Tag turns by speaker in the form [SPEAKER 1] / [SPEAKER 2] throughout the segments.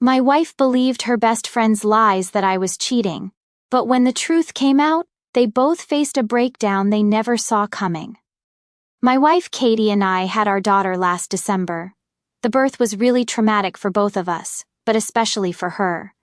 [SPEAKER 1] My wife believed her best friend's lies that I was cheating, but when the truth came out, they both faced a breakdown they never saw coming. My wife Katie and I had our daughter last December. The birth was really traumatic for both of us, but especially for her.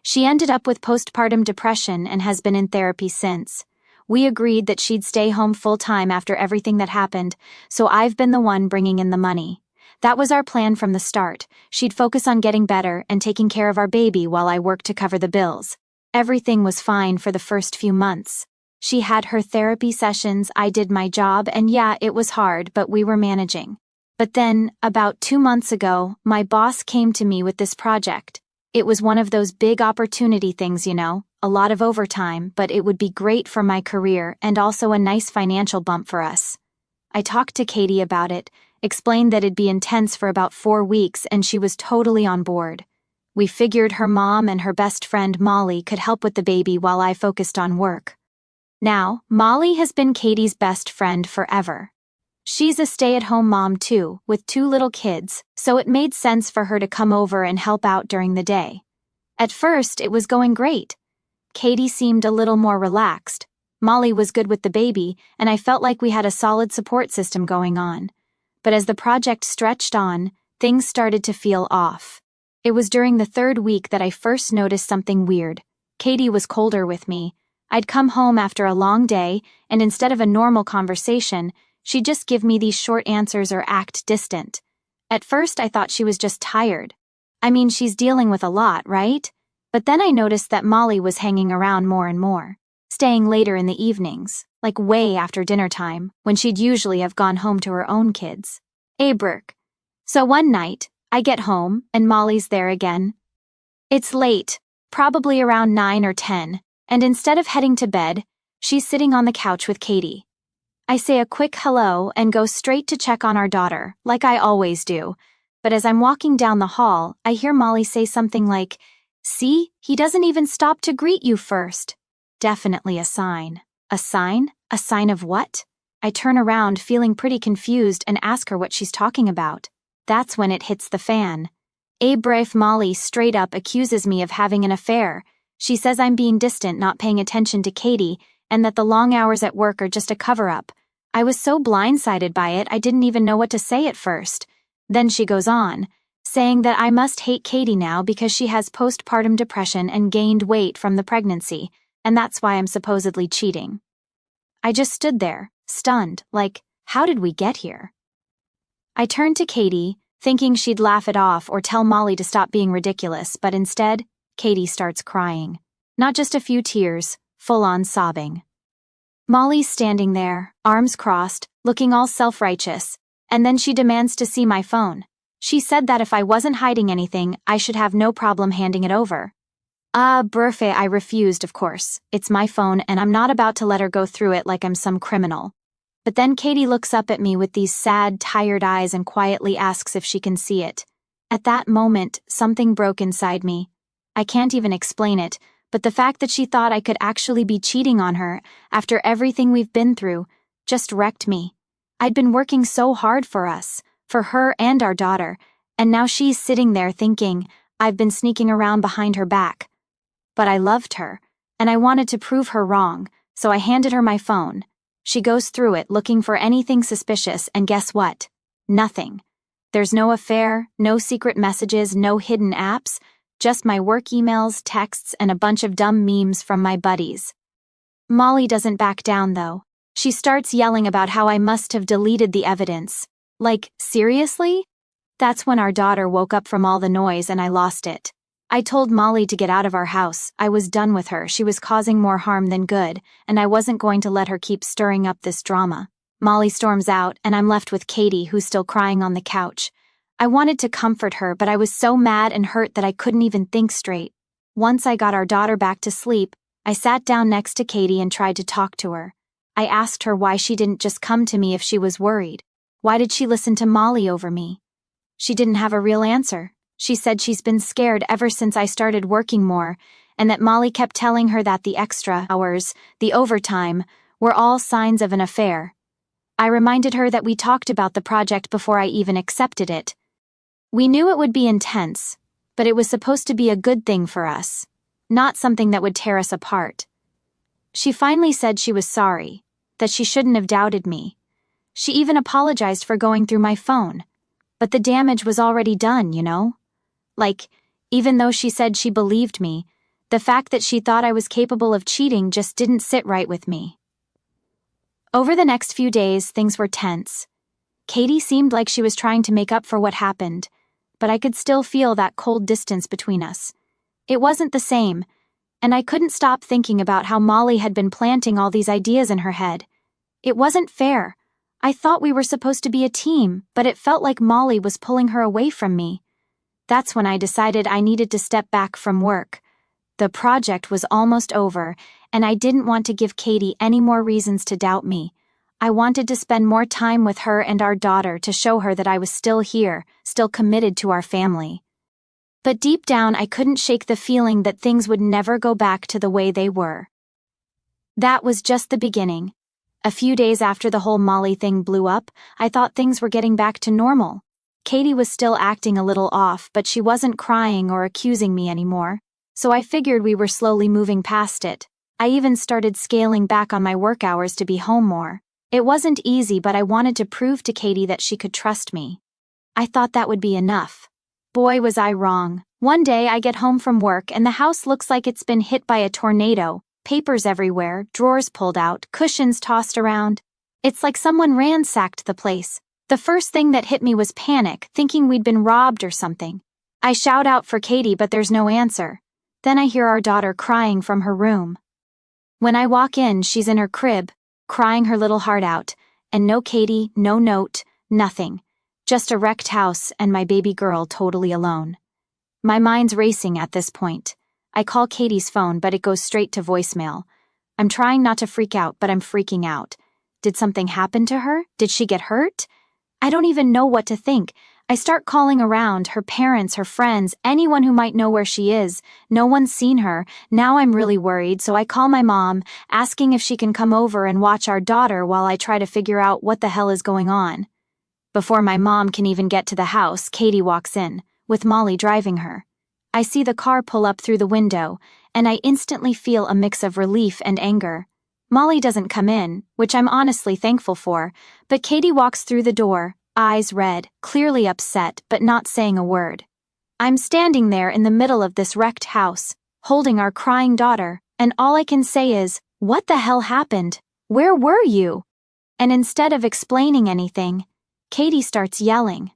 [SPEAKER 1] She ended up with postpartum depression and has been in therapy since. We agreed that she'd stay home full-time after everything that happened, so I've been the one bringing in the money. That was our plan from the start. She'd focus on getting better and taking care of our baby while I worked to cover the bills. Everything was fine for the first few months. She had her therapy sessions, I did my job, and yeah, it was hard, but we were managing. But then, about 2 months ago, my boss came to me with this project. It was one of those big opportunity things, you know, a lot of overtime, but it would be great for my career and also a nice financial bump for us. I talked to Katie about it, explained that it'd be intense for about 4 weeks, and she was totally on board. We figured her mom and her best friend Molly could help with the baby while I focused on work. Now, Molly has been Katie's best friend forever. She's a stay-at-home mom too, with 2 little kids, so it made sense for her to come over and help out during the day. At first, it was going great. Katie seemed a little more relaxed. Molly was good with the baby, and I felt like we had a solid support system going on. But as the project stretched on, things started to feel off. It was during the 3rd week that I first noticed something weird. Katie was colder with me. I'd come home after a long day, and instead of a normal conversation, she'd just give me these short answers or act distant. At first, I thought she was just tired. I mean, she's dealing with a lot, right? But then I noticed that Molly was hanging around more and more, staying later in the evenings, like way after dinner time, when she'd usually have gone home to her own kids. Aberk. So one night, I get home, and Molly's there again. It's late, probably around 9 or 10. And instead of heading to bed, she's sitting on the couch with Katie. I say a quick hello and go straight to check on our daughter, like I always do. But as I'm walking down the hall, I hear Molly say something like, "See, he doesn't even stop to greet you first." Definitely a sign. A sign? A sign of what? I turn around feeling pretty confused and ask her what she's talking about. That's when it hits the fan. Brave Molly straight up accuses me of having an affair. She says I'm being distant, not paying attention to Katie, and that the long hours at work are just a cover-up. I was so blindsided by it, I didn't even know what to say at first. Then she goes on, saying that I must hate Katie now because she has postpartum depression and gained weight from the pregnancy, and that's why I'm supposedly cheating. I just stood there, stunned, like, how did we get here? I turned to Katie, thinking she'd laugh it off or tell Molly to stop being ridiculous, but instead, Katie starts crying. Not just a few tears, full-on sobbing. Molly's standing there, arms crossed, looking all self-righteous, and then she demands to see my phone. She said that if I wasn't hiding anything, I should have no problem handing it over. Burfe, I refused, of course. It's my phone, and I'm not about to let her go through it like I'm some criminal. But then Katie looks up at me with these sad, tired eyes and quietly asks if she can see it. At that moment, something broke inside me. I can't even explain it, but the fact that she thought I could actually be cheating on her after everything we've been through just wrecked me. I'd been working so hard for us, for her and our daughter, and now she's sitting there thinking I've been sneaking around behind her back. But I loved her, and I wanted to prove her wrong, so I handed her my phone. She goes through it looking for anything suspicious, and guess what? Nothing. There's no affair, no secret messages, no hidden apps, just my work emails, texts, and a bunch of dumb memes from my buddies. Molly doesn't back down, though. She starts yelling about how I must have deleted the evidence. Like, seriously? That's when our daughter woke up from all the noise and I lost it. I told Molly to get out of our house. I was done with her. She was causing more harm than good, and I wasn't going to let her keep stirring up this drama. Molly storms out, and I'm left with Katie, who's still crying on the couch. I wanted to comfort her, but I was so mad and hurt that I couldn't even think straight. Once I got our daughter back to sleep, I sat down next to Katie and tried to talk to her. I asked her why she didn't just come to me if she was worried. Why did she listen to Molly over me? She didn't have a real answer. She said she's been scared ever since I started working more, and that Molly kept telling her that the extra hours, the overtime, were all signs of an affair. I reminded her that we talked about the project before I even accepted it. We knew it would be intense, but it was supposed to be a good thing for us, not something that would tear us apart. She finally said she was sorry, that she shouldn't have doubted me. She even apologized for going through my phone. But the damage was already done, you know? Like, even though she said she believed me, the fact that she thought I was capable of cheating just didn't sit right with me. Over the next few days, things were tense. Katie seemed like she was trying to make up for what happened, but I could still feel that cold distance between us. It wasn't the same, and I couldn't stop thinking about how Molly had been planting all these ideas in her head. It wasn't fair. I thought we were supposed to be a team, but it felt like Molly was pulling her away from me. That's when I decided I needed to step back from work. The project was almost over, and I didn't want to give Katie any more reasons to doubt me. I wanted to spend more time with her and our daughter to show her that I was still here, still committed to our family. But deep down, I couldn't shake the feeling that things would never go back to the way they were. That was just the beginning. A few days after the whole Molly thing blew up, I thought things were getting back to normal. Katie was still acting a little off, but she wasn't crying or accusing me anymore, so I figured we were slowly moving past it. I even started scaling back on my work hours to be home more. It wasn't easy, but I wanted to prove to Katie that she could trust me. I thought that would be enough. Boy, was I wrong. One day I get home from work and the house looks like it's been hit by a tornado. Papers everywhere, drawers pulled out, cushions tossed around. It's like someone ransacked the place. The first thing that hit me was panic, thinking we'd been robbed or something. I shout out for Katie, but there's no answer. Then I hear our daughter crying from her room. When I walk in, she's in her crib, crying her little heart out, and no Katie, no note, nothing. Just a wrecked house and my baby girl totally alone. My mind's racing at this point. I call Katie's phone, but it goes straight to voicemail. I'm trying not to freak out, but I'm freaking out. Did something happen to her? Did she get hurt? I don't even know what to think. I start calling around, her parents, her friends, anyone who might know where she is. No one's seen her. Now I'm really worried, so I call my mom, asking if she can come over and watch our daughter while I try to figure out what the hell is going on. Before my mom can even get to the house, Katie walks in, with Molly driving her. I see the car pull up through the window, and I instantly feel a mix of relief and anger. Molly doesn't come in, which I'm honestly thankful for, but Katie walks through the door, eyes red, clearly upset, but not saying a word. I'm standing there in the middle of this wrecked house, holding our crying daughter, and all I can say is, "What the hell happened? Where were you?" And instead of explaining anything, Katie starts yelling.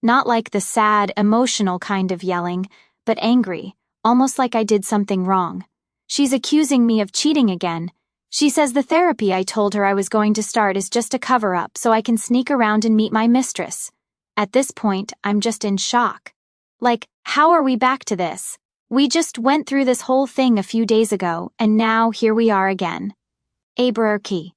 [SPEAKER 1] Not like the sad, emotional kind of yelling, but angry, almost like I did something wrong. She's accusing me of cheating again. She says the therapy I told her I was going to start is just a cover-up so I can sneak around and meet my mistress. At this point, I'm just in shock. Like, how are we back to this? We just went through this whole thing a few days ago, and now here we are again. Abrarchy.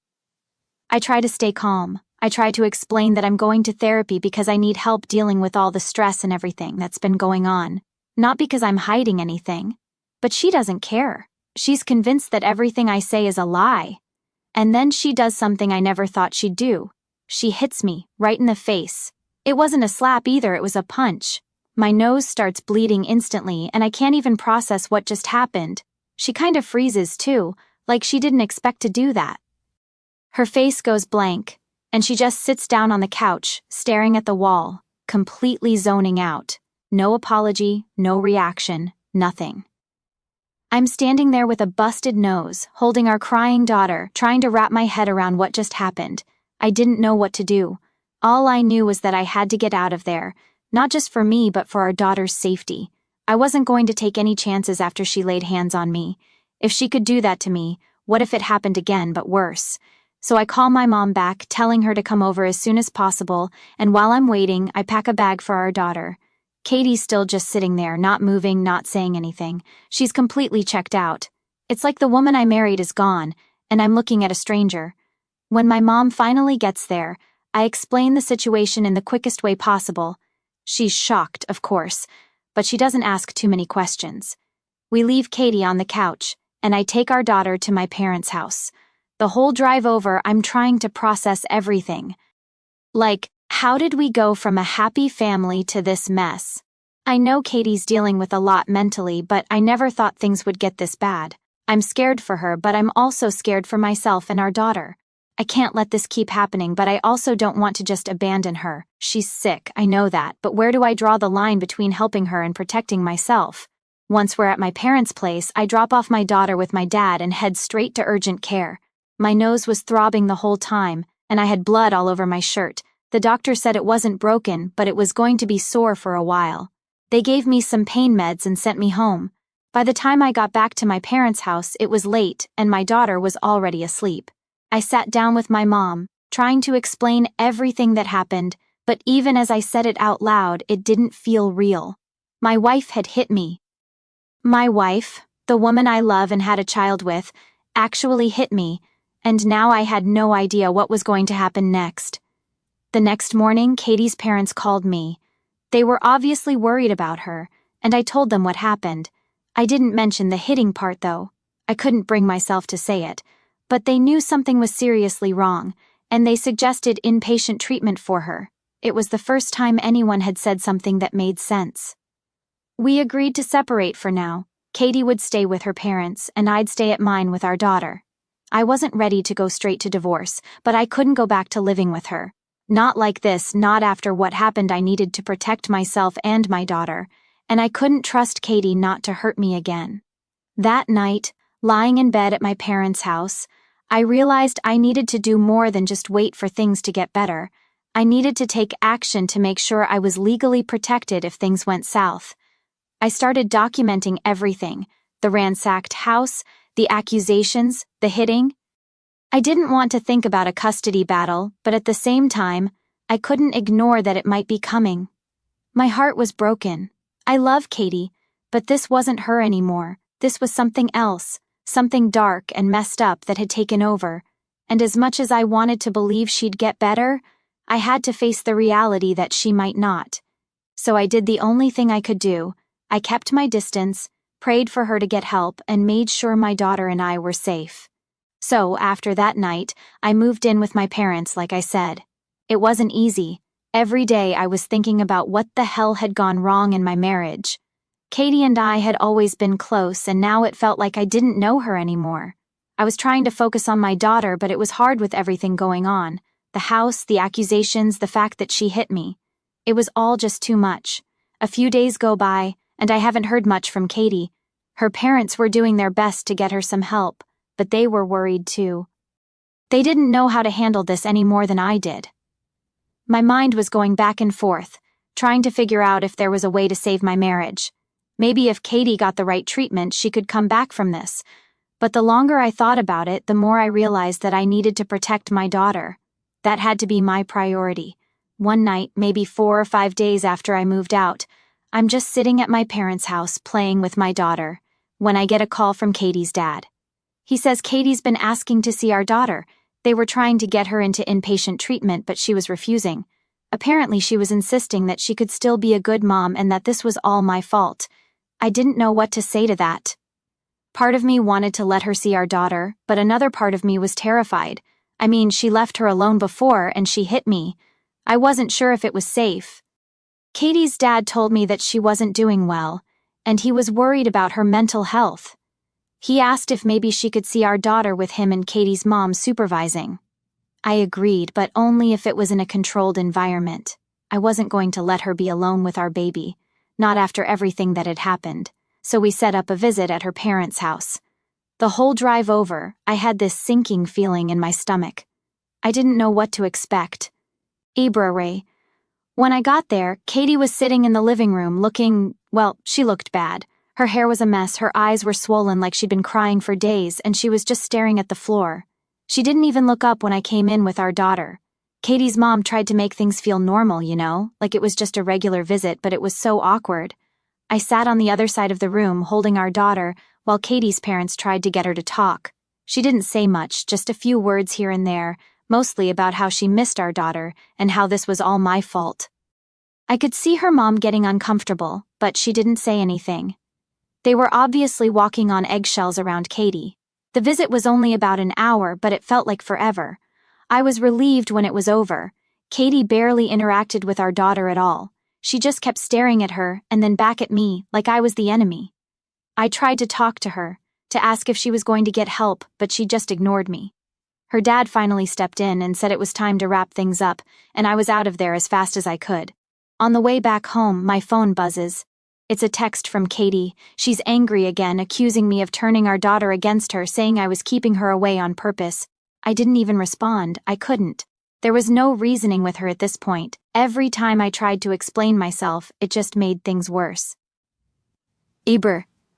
[SPEAKER 1] I try to stay calm. I try to explain that I'm going to therapy because I need help dealing with all the stress and everything that's been going on. Not because I'm hiding anything. But she doesn't care. She's convinced that everything I say is a lie. And then she does something I never thought she'd do. She hits me, right in the face. It wasn't a slap either, it was a punch. My nose starts bleeding instantly, and I can't even process what just happened. She kind of freezes too, like she didn't expect to do that. Her face goes blank, and she just sits down on the couch, staring at the wall, completely zoning out. No apology, no reaction, nothing. I'm standing there with a busted nose, holding our crying daughter, trying to wrap my head around what just happened. I didn't know what to do. All I knew was that I had to get out of there, not just for me but for our daughter's safety. I wasn't going to take any chances after she laid hands on me. If she could do that to me, what if it happened again but worse? So I call my mom back, telling her to come over as soon as possible, and while I'm waiting, I pack a bag for our daughter. Katie's still just sitting there, not moving, not saying anything. She's completely checked out. It's like the woman I married is gone, and I'm looking at a stranger. When my mom finally gets there, I explain the situation in the quickest way possible. She's shocked, of course, but she doesn't ask too many questions. We leave Katie on the couch, and I take our daughter to my parents' house. The whole drive over, I'm trying to process everything. Like, how did we go from a happy family to this mess? I know Katie's dealing with a lot mentally, but I never thought things would get this bad. I'm scared for her, but I'm also scared for myself and our daughter. I can't let this keep happening, but I also don't want to just abandon her. She's sick, I know that, but where do I draw the line between helping her and protecting myself? Once we're at my parents' place, I drop off my daughter with my dad and head straight to urgent care. My nose was throbbing the whole time, and I had blood all over my shirt. The doctor said it wasn't broken, but it was going to be sore for a while. They gave me some pain meds and sent me home. By the time I got back to my parents' house, it was late, and my daughter was already asleep. I sat down with my mom, trying to explain everything that happened, but even as I said it out loud, it didn't feel real. My wife had hit me. My wife, the woman I love and had a child with, actually hit me, and now I had no idea what was going to happen next. The next morning, Katie's parents called me. They were obviously worried about her, and I told them what happened. I didn't mention the hitting part, though. I couldn't bring myself to say it, but they knew something was seriously wrong, and they suggested inpatient treatment for her. It was the first time anyone had said something that made sense. We agreed to separate for now. Katie would stay with her parents, and I'd stay at mine with our daughter. I wasn't ready to go straight to divorce, but I couldn't go back to living with her. Not like this, not after what happened. I needed to protect myself and my daughter, and I couldn't trust Katie not to hurt me again. That night, lying in bed at my parents' house, I realized I needed to do more than just wait for things to get better. I needed to take action to make sure I was legally protected if things went south. I started documenting everything: the ransacked house, the accusations, the hitting. I didn't want to think about a custody battle, but at the same time, I couldn't ignore that it might be coming. My heart was broken. I love Katie, but this wasn't her anymore. This was something else, something dark and messed up that had taken over. And as much as I wanted to believe she'd get better, I had to face the reality that she might not. So I did the only thing I could do. I kept my distance, prayed for her to get help, and made sure my daughter and I were safe. So, after that night, I moved in with my parents, like I said. It wasn't easy. Every day I was thinking about what the hell had gone wrong in my marriage. Katie and I had always been close, and now it felt like I didn't know her anymore. I was trying to focus on my daughter, but it was hard with everything going on. The house, the accusations, the fact that she hit me. It was all just too much. A few days go by, and I haven't heard much from Katie. Her parents were doing their best to get her some help, but they were worried too. They didn't know how to handle this any more than I did. My mind was going back and forth, trying to figure out if there was a way to save my marriage. Maybe if Katie got the right treatment, she could come back from this. But the longer I thought about it, the more I realized that I needed to protect my daughter. That had to be my priority. One night, maybe 4 or 5 days after I moved out, I'm just sitting at my parents' house playing with my daughter, when I get a call from Katie's dad. He says Katie's been asking to see our daughter. They were trying to get her into inpatient treatment, but she was refusing. Apparently she was insisting that she could still be a good mom and that this was all my fault. I didn't know what to say to that. Part of me wanted to let her see our daughter, but another part of me was terrified. I mean, she left her alone before and she hit me. I wasn't sure if it was safe. Katie's dad told me that she wasn't doing well, and he was worried about her mental health. He asked if maybe she could see our daughter with him and Katie's mom supervising. I agreed, but only if it was in a controlled environment. I wasn't going to let her be alone with our baby, not after everything that had happened, so we set up a visit at her parents' house. The whole drive over, I had this sinking feeling in my stomach. I didn't know what to expect. Ray. When I got there, Katie was sitting in the living room looking, well, she looked bad. Her hair was a mess, her eyes were swollen like she'd been crying for days, and she was just staring at the floor. She didn't even look up when I came in with our daughter. Katie's mom tried to make things feel normal, like it was just a regular visit, but it was so awkward. I sat on the other side of the room holding our daughter while Katie's parents tried to get her to talk. She didn't say much, just a few words here and there, mostly about how she missed our daughter and how this was all my fault. I could see her mom getting uncomfortable, but she didn't say anything. They were obviously walking on eggshells around Katie. The visit was only about an hour, but it felt like forever. I was relieved when it was over. Katie barely interacted with our daughter at all. She just kept staring at her and then back at me like I was the enemy. I tried to talk to her, to ask if she was going to get help, but she just ignored me. Her dad finally stepped in and said it was time to wrap things up, and I was out of there as fast as I could. On the way back home, my phone buzzes. It's a text from Katie. She's angry again, accusing me of turning our daughter against her, saying I was keeping her away on purpose. I didn't even respond. I couldn't. There was no reasoning with her at this point. Every time I tried to explain myself, it just made things worse.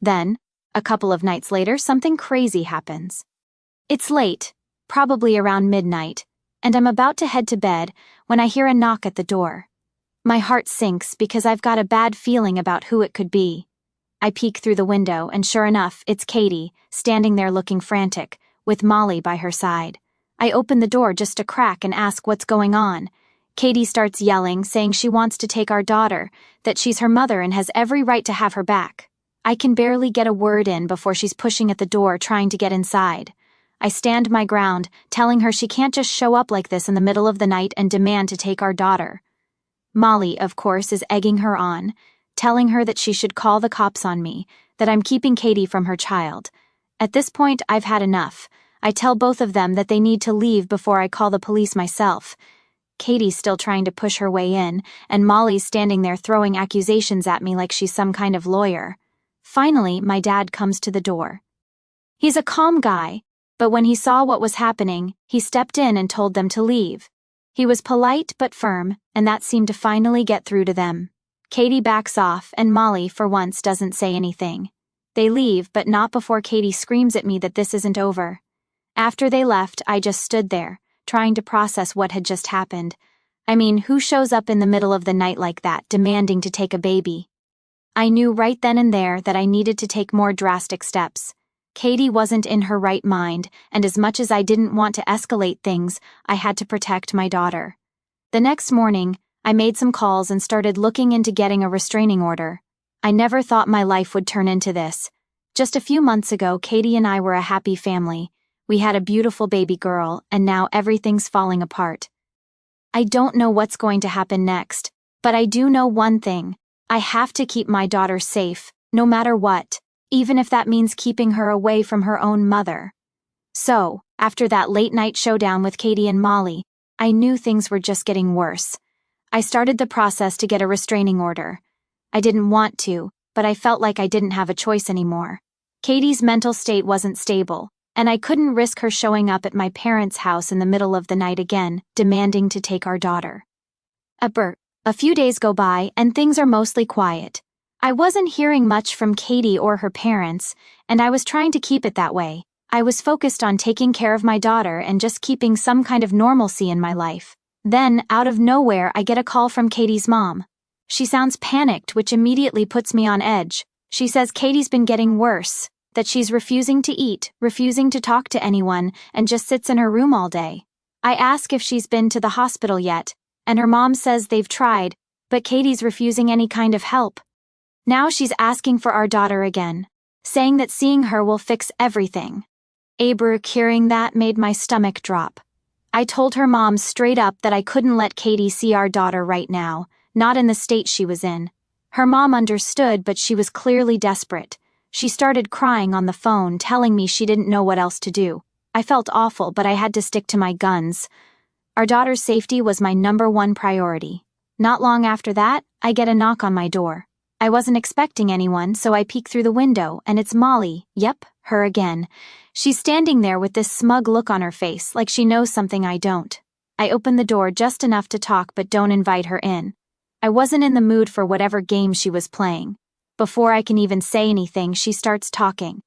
[SPEAKER 1] Then, a couple of nights later, something crazy happens. It's late, probably around midnight, and I'm about to head to bed when I hear a knock at the door. My heart sinks because I've got a bad feeling about who it could be. I peek through the window, and sure enough, it's Katie, standing there looking frantic, with Molly by her side. I open the door just a crack and ask what's going on. Katie starts yelling, saying she wants to take our daughter, that she's her mother and has every right to have her back. I can barely get a word in before she's pushing at the door trying to get inside. I stand my ground, telling her she can't just show up like this in the middle of the night and demand to take our daughter. Molly, of course, is egging her on, telling her that she should call the cops on me, that I'm keeping Katie from her child. At this point, I've had enough. I tell both of them that they need to leave before I call the police myself. Katie's still trying to push her way in, and Molly's standing there throwing accusations at me like she's some kind of lawyer. Finally, my dad comes to the door. He's a calm guy, but when he saw what was happening, he stepped in and told them to leave. He was polite but firm, and that seemed to finally get through to them. Katie backs off, and Molly, for once, doesn't say anything. They leave, but not before Katie screams at me that this isn't over. After they left, I just stood there, trying to process what had just happened. I mean, who shows up in the middle of the night like that, demanding to take a baby? I knew right then and there that I needed to take more drastic steps. Katie wasn't in her right mind, and as much as I didn't want to escalate things, I had to protect my daughter. The next morning, I made some calls and started looking into getting a restraining order. I never thought my life would turn into this. Just a few months ago, Katie and I were a happy family. We had a beautiful baby girl, and now everything's falling apart. I don't know what's going to happen next, but I do know one thing. I have to keep my daughter safe, no matter what, even if that means keeping her away from her own mother. So, after that late-night showdown with Katie and Molly, I knew things were just getting worse. I started the process to get a restraining order. I didn't want to, but I felt like I didn't have a choice anymore. Katie's mental state wasn't stable, and I couldn't risk her showing up at my parents' house in the middle of the night again, demanding to take our daughter. A few days go by, and things are mostly quiet. I wasn't hearing much from Katie or her parents, and I was trying to keep it that way. I was focused on taking care of my daughter and just keeping some kind of normalcy in my life. Then, out of nowhere, I get a call from Katie's mom. She sounds panicked, which immediately puts me on edge. She says Katie's been getting worse, that she's refusing to eat, refusing to talk to anyone, and just sits in her room all day. I ask if she's been to the hospital yet, and her mom says they've tried, but Katie's refusing any kind of help. Now she's asking for our daughter again, saying that seeing her will fix everything. Hearing that made my stomach drop. I told her mom straight up that I couldn't let Katie see our daughter right now, not in the state she was in. Her mom understood, but she was clearly desperate. She started crying on the phone, telling me she didn't know what else to do. I felt awful, but I had to stick to my guns. Our daughter's safety was my #1 priority. Not long after that, I get a knock on my door. I wasn't expecting anyone, so I peek through the window, and it's Molly. Yep, her again. She's standing there with this smug look on her face, like she knows something I don't. I open the door just enough to talk but don't invite her in. I wasn't in the mood for whatever game she was playing. Before I can even say anything, she starts talking.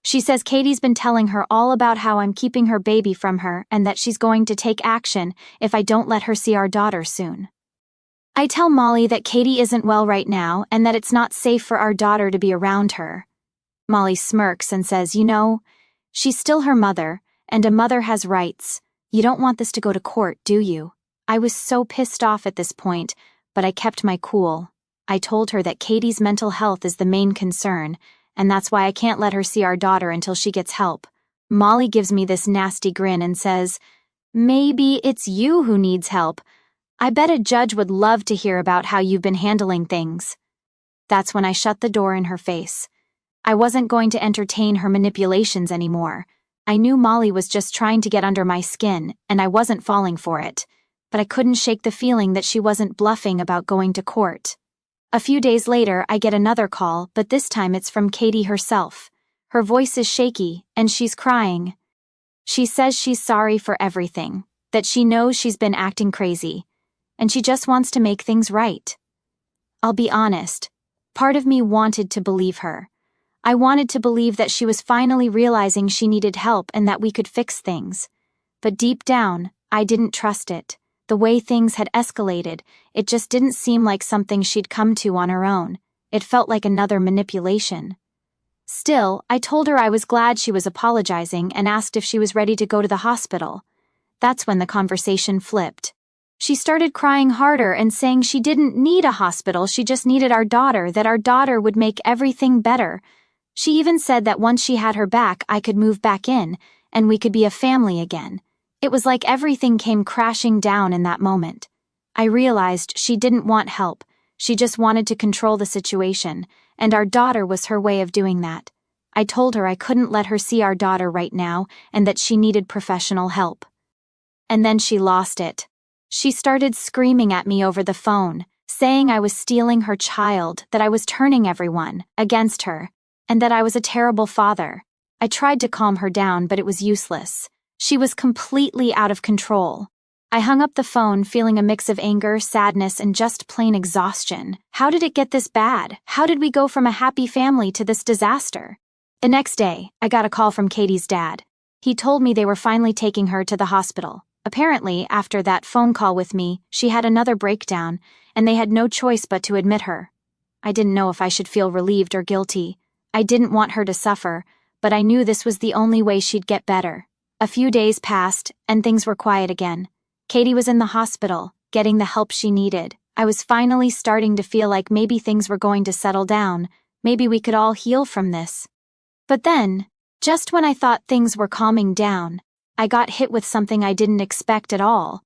[SPEAKER 1] She says Katie's been telling her all about how I'm keeping her baby from her and that she's going to take action if I don't let her see our daughter soon. I tell Molly that Katie isn't well right now and that it's not safe for our daughter to be around her. Molly smirks and says, she's still her mother, and a mother has rights. You don't want this to go to court, do you? I was so pissed off at this point, but I kept my cool. I told her that Katie's mental health is the main concern, and that's why I can't let her see our daughter until she gets help. Molly gives me this nasty grin and says, maybe it's you who needs help. I bet a judge would love to hear about how you've been handling things. That's when I shut the door in her face. I wasn't going to entertain her manipulations anymore. I knew Molly was just trying to get under my skin, and I wasn't falling for it. But I couldn't shake the feeling that she wasn't bluffing about going to court. A few days later, I get another call, but this time it's from Katie herself. Her voice is shaky, and she's crying. She says she's sorry for everything, that she knows she's been acting crazy, and she just wants to make things right. I'll be honest, part of me wanted to believe her. I wanted to believe that she was finally realizing she needed help and that we could fix things. But deep down, I didn't trust it. The way things had escalated, it just didn't seem like something she'd come to on her own. It felt like another manipulation. Still, I told her I was glad she was apologizing and asked if she was ready to go to the hospital. That's when the conversation flipped. She started crying harder and saying she didn't need a hospital, she just needed our daughter, that our daughter would make everything better. She even said that once she had her back, I could move back in, and we could be a family again. It was like everything came crashing down in that moment. I realized she didn't want help, she just wanted to control the situation, and our daughter was her way of doing that. I told her I couldn't let her see our daughter right now, and that she needed professional help. And then she lost it. She started screaming at me over the phone, saying I was stealing her child, that I was turning everyone against her, and that I was a terrible father. I tried to calm her down, but it was useless. She was completely out of control. I hung up the phone feeling a mix of anger, sadness, and just plain exhaustion. How did it get this bad? How did we go from a happy family to this disaster? The next day, I got a call from Katie's dad. He told me they were finally taking her to the hospital. Apparently, after that phone call with me, she had another breakdown, and they had no choice but to admit her. I didn't know if I should feel relieved or guilty. I didn't want her to suffer, but I knew this was the only way she'd get better. A few days passed, and things were quiet again. Katie was in the hospital, getting the help she needed. I was finally starting to feel like maybe things were going to settle down. Maybe we could all heal from this. But then, just when I thought things were calming down, I got hit with something I didn't expect at all.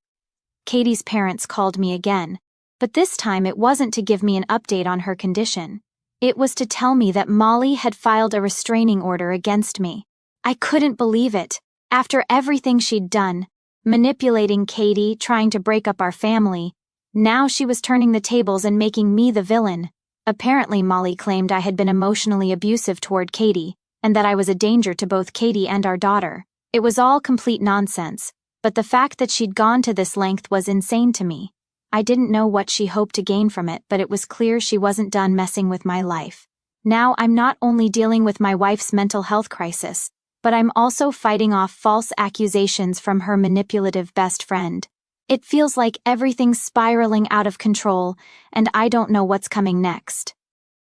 [SPEAKER 1] Katie's parents called me again, but this time it wasn't to give me an update on her condition. It was to tell me that Molly had filed a restraining order against me. I couldn't believe it. After everything she'd done, manipulating Katie, trying to break up our family, now she was turning the tables and making me the villain. Apparently, Molly claimed I had been emotionally abusive toward Katie, and that I was a danger to both Katie and our daughter. It was all complete nonsense, but the fact that she'd gone to this length was insane to me. I didn't know what she hoped to gain from it, but it was clear she wasn't done messing with my life. Now I'm not only dealing with my wife's mental health crisis, but I'm also fighting off false accusations from her manipulative best friend. It feels like everything's spiraling out of control, and I don't know what's coming next.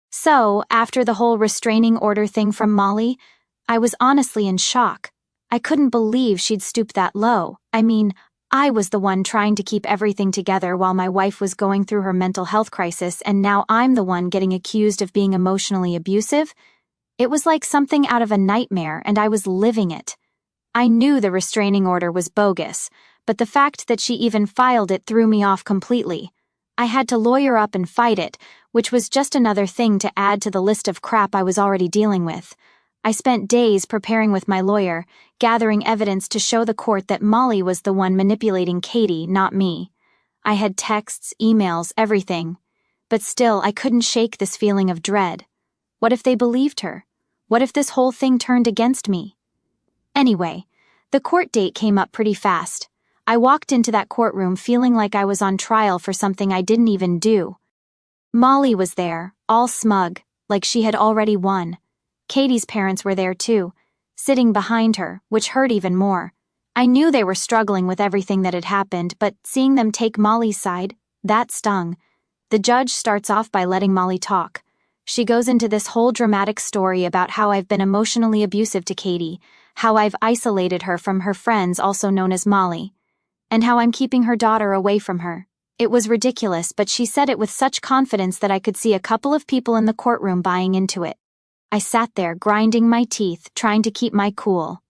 [SPEAKER 1] So, after the whole restraining order thing from Molly, I was honestly in shock. I couldn't believe she'd stooped that low. I mean, I was the one trying to keep everything together while my wife was going through her mental health crisis, and now I'm the one getting accused of being emotionally abusive? It was like something out of a nightmare, and I was living it. I knew the restraining order was bogus, but the fact that she even filed it threw me off completely. I had to lawyer up and fight it, which was just another thing to add to the list of crap I was already dealing with. I spent days preparing with my lawyer, gathering evidence to show the court that Molly was the one manipulating Katie, not me. I had texts, emails, everything. But still, I couldn't shake this feeling of dread. What if they believed her? What if this whole thing turned against me? Anyway, the court date came up pretty fast. I walked into that courtroom feeling like I was on trial for something I didn't even do. Molly was there, all smug, like she had already won. Katie's parents were there too, sitting behind her, which hurt even more. I knew they were struggling with everything that had happened, but seeing them take Molly's side, that stung. The judge starts off by letting Molly talk. She goes into this whole dramatic story about how I've been emotionally abusive to Katie, how I've isolated her from her friends, also known as Molly, and how I'm keeping her daughter away from her. It was ridiculous, but she said it with such confidence that I could see a couple of people in the courtroom buying into it. I sat there, grinding my teeth, trying to keep my cool.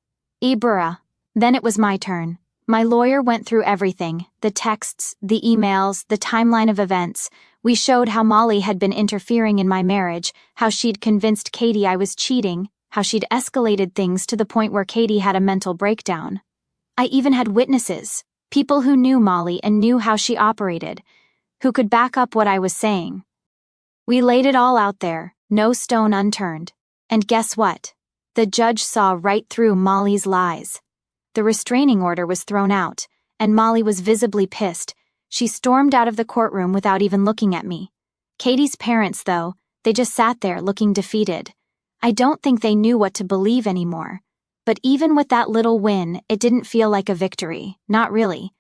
[SPEAKER 1] Ibra. Then it was my turn. My lawyer went through everything, the texts, the emails, the timeline of events. We showed how Molly had been interfering in my marriage, how she'd convinced Katie I was cheating, how she'd escalated things to the point where Katie had a mental breakdown. I even had witnesses, people who knew Molly and knew how she operated, who could back up what I was saying. We laid it all out there, no stone unturned. And guess what? The judge saw right through Molly's lies. The restraining order was thrown out, and Molly was visibly pissed. She stormed out of the courtroom without even looking at me. Katie's parents, though, they just sat there looking defeated. I don't think they knew what to believe anymore. But even with that little win, it didn't feel like a victory, not really.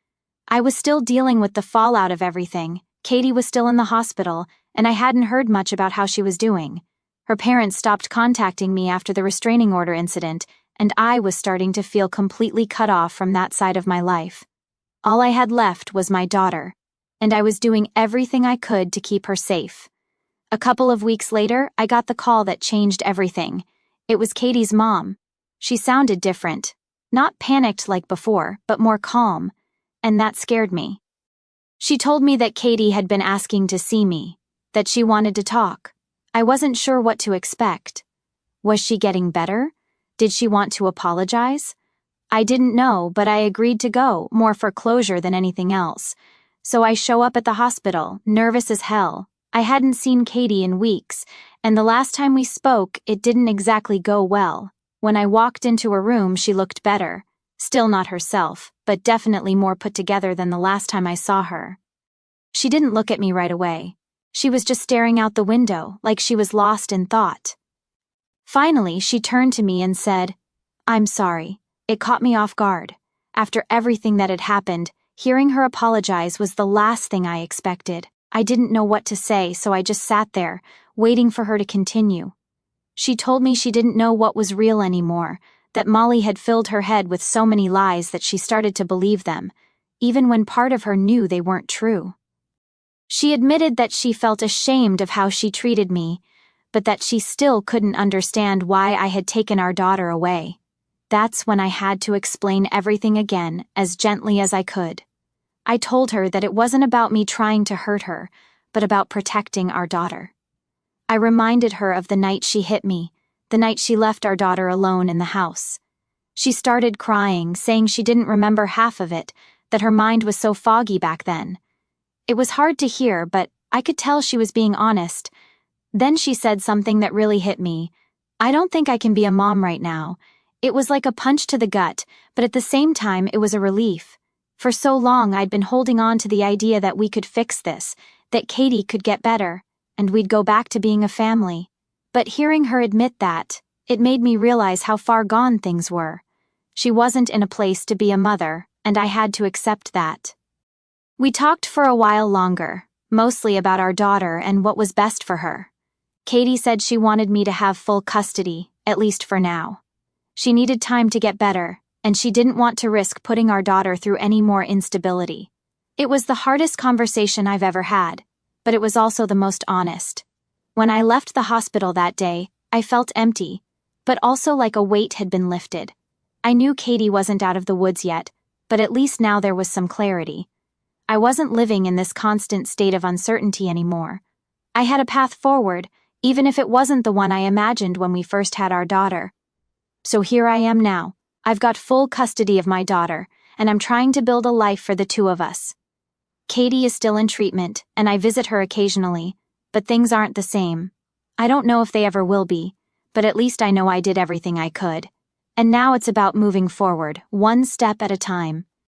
[SPEAKER 1] I was still dealing with the fallout of everything. Katie was still in the hospital, and I hadn't heard much about how she was doing. Her parents stopped contacting me after the restraining order incident, and I was starting to feel completely cut off from that side of my life. All I had left was my daughter, and I was doing everything I could to keep her safe. A couple of weeks later, I got the call that changed everything. It was Katie's mom. She sounded different. Not panicked like before, but more calm, and that scared me. She told me that Katie had been asking to see me, that she wanted to talk. I wasn't sure what to expect. Was she getting better? Did she want to apologize? I didn't know, but I agreed to go, more for closure than anything else. So I show up at the hospital, nervous as hell. I hadn't seen Katie in weeks, and the last time we spoke, it didn't exactly go well. When I walked into her room, she looked better. Still not herself, but definitely more put together than the last time I saw her. She didn't look at me right away. She was just staring out the window, like she was lost in thought. Finally, she turned to me and said, "I'm sorry. It caught me off guard. After everything that had happened, hearing her apologize was the last thing I expected. I didn't know what to say, so I just sat there, waiting for her to continue. She told me she didn't know what was real anymore, that Molly had filled her head with so many lies that she started to believe them, even when part of her knew they weren't true. She admitted that she felt ashamed of how she treated me, but that she still couldn't understand why I had taken our daughter away. That's when I had to explain everything again, as gently as I could. I told her that it wasn't about me trying to hurt her, but about protecting our daughter. I reminded her of the night she hit me, the night she left our daughter alone in the house. She started crying, saying she didn't remember half of it, that her mind was so foggy back then. It was hard to hear, but I could tell she was being honest. Then she said something that really hit me. "I don't think I can be a mom right now." It was like a punch to the gut, but at the same time it was a relief. For so long I'd been holding on to the idea that we could fix this, that Katie could get better, and we'd go back to being a family. But hearing her admit that, it made me realize how far gone things were. She wasn't in a place to be a mother, and I had to accept that. We talked for a while longer, mostly about our daughter and what was best for her. Katie said she wanted me to have full custody, at least for now. She needed time to get better, and she didn't want to risk putting our daughter through any more instability. It was the hardest conversation I've ever had, but it was also the most honest. When I left the hospital that day, I felt empty, but also like a weight had been lifted. I knew Katie wasn't out of the woods yet, but at least now there was some clarity. I wasn't living in this constant state of uncertainty anymore. I had a path forward, even if it wasn't the one I imagined when we first had our daughter. So here I am now. I've got full custody of my daughter, and I'm trying to build a life for the two of us. Katie is still in treatment, and I visit her occasionally, but things aren't the same. I don't know if they ever will be, but at least I know I did everything I could. And now it's about moving forward, one step at a time.